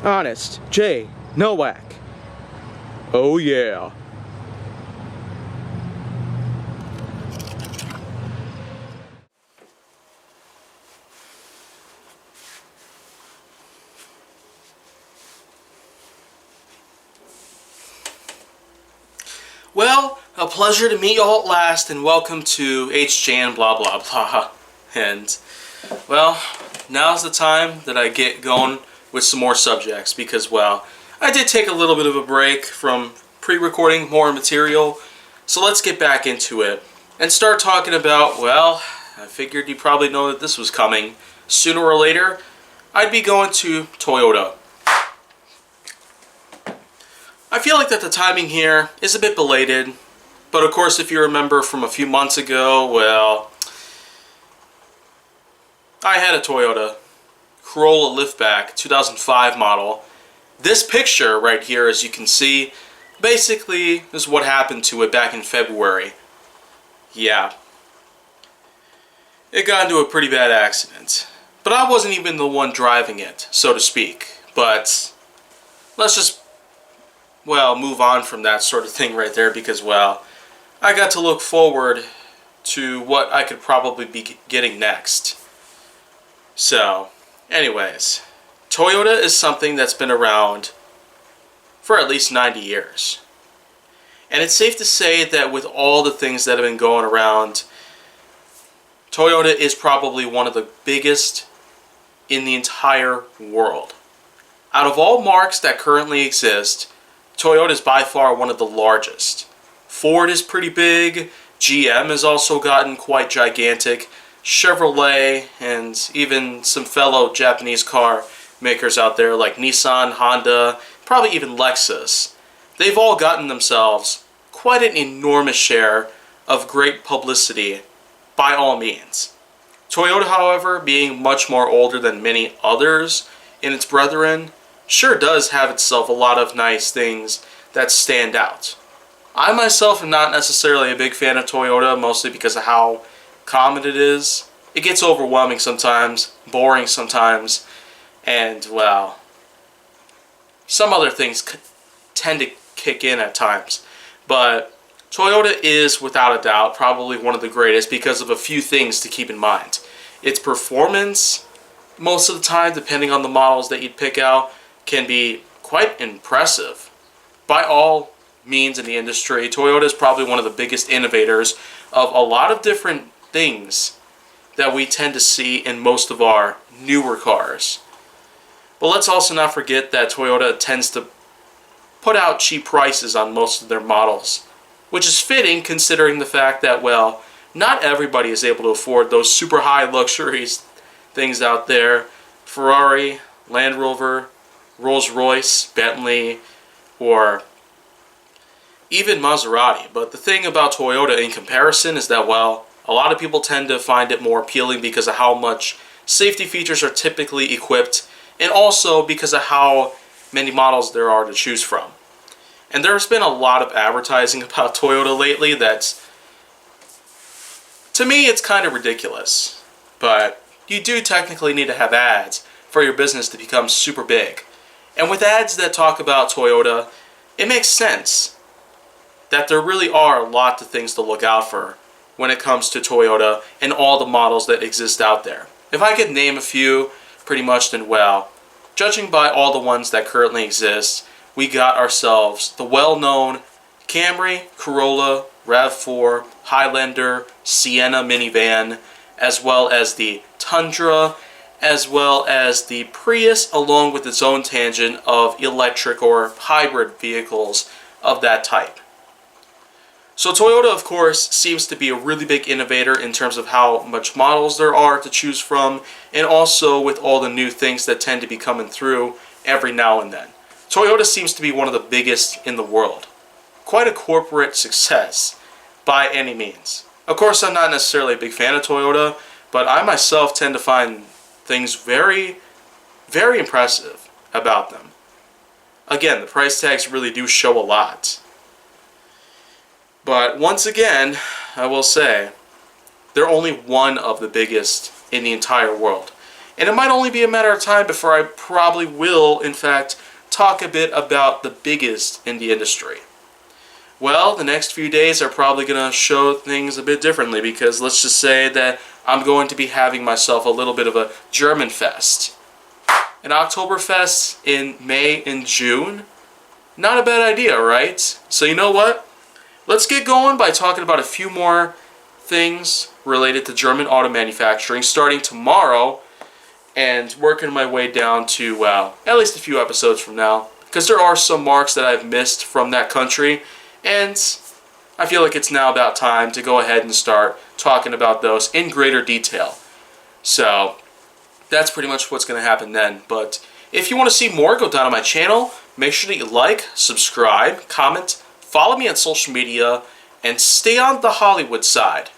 Honest J. Nowak. Oh yeah. Well, a pleasure to meet you all at last, and welcome to HJN blah blah blah. And, well, now's the time that I get going with some more subjects because, well, I did take a little bit of a break from pre-recording more material, so let's get back into it and start talking about, well, I figured you probably know that this was coming. Sooner or later, I'd be going to Toyota. I feel like that the timing here is a bit belated, but of course if you remember from a few months ago, well, I had a Toyota Corolla liftback 2005 model. This picture right here, as you can see, basically is what happened to it back in February. Yeah. It got into a pretty bad accident. But I wasn't even the one driving it, so to speak. But let's just, well, move on from that sort of thing right there because, well, I got to look forward to what I could probably be getting next. So, anyways, Toyota is something that's been around for at least 90 years. And it's safe to say that with all the things that have been going around, Toyota is probably one of the biggest in the entire world. Out of all marques that currently exist, Toyota is by far one of the largest. Ford is pretty big, GM has also gotten quite gigantic, Chevrolet, and even some fellow Japanese car makers out there like Nissan, Honda, probably even Lexus. They've all gotten themselves quite an enormous share of great publicity by all means. Toyota, however, being much more older than many others in its brethren, sure does have itself a lot of nice things that stand out. I myself am not necessarily a big fan of Toyota, mostly because of how common it is. It gets overwhelming sometimes, boring sometimes, and, well, some other things tend to kick in at times. But Toyota is, without a doubt, probably one of the greatest because of a few things to keep in mind. Its performance, most of the time, depending on the models that you'd pick out, can be quite impressive. By all means in the industry, Toyota is probably one of the biggest innovators of a lot of different things that we tend to see in most of our newer cars. But let's also not forget that Toyota tends to put out cheap prices on most of their models, which is fitting considering the fact that, well, not everybody is able to afford those super high luxuries things out there. Ferrari, Land Rover, Rolls-Royce, Bentley, or even Maserati. But the thing about Toyota in comparison is that, well, a lot of people tend to find it more appealing because of how much safety features are typically equipped, and also because of how many models there are to choose from. And there's been a lot of advertising about Toyota lately that's, to me, it's kind of ridiculous. But you do technically need to have ads for your business to become super big. And with ads that talk about Toyota, it makes sense that there really are a lot of things to look out for when it comes to Toyota and all the models that exist out there. If I could name a few, pretty much, then, well, judging by all the ones that currently exist, we got ourselves the well-known Camry, Corolla, RAV4, Highlander, Sienna minivan, as well as the Tundra, as well as the Prius, along with its own tangent of electric or hybrid vehicles of that type. So Toyota, of course, seems to be a really big innovator in terms of how much models there are to choose from, and also with all the new things that tend to be coming through every now and then. Toyota seems to be one of the biggest in the world. Quite a corporate success by any means. Of course, I'm not necessarily a big fan of Toyota, but I myself tend to find things very, very impressive about them. Again, the price tags really do show a lot. But once again, I will say, they're only one of the biggest in the entire world. And it might only be a matter of time before I probably will, in fact, talk a bit about the biggest in the industry. Well, the next few days are probably going to show things a bit differently, because let's just say that I'm going to be having myself a little bit of a German fest. An Oktoberfest in May and June? Not a bad idea, right? So you know what? Let's get going by talking about a few more things related to German auto manufacturing starting tomorrow, and working my way down to, well, at least a few episodes from now, because there are some marques that I've missed from that country, and I feel like it's now about time to go ahead and start talking about those in greater detail. So that's pretty much what's going to happen then. But if you want to see more, go down to my channel. Make sure that you like, subscribe, comment, follow me on social media, and stay on the Hollywood side.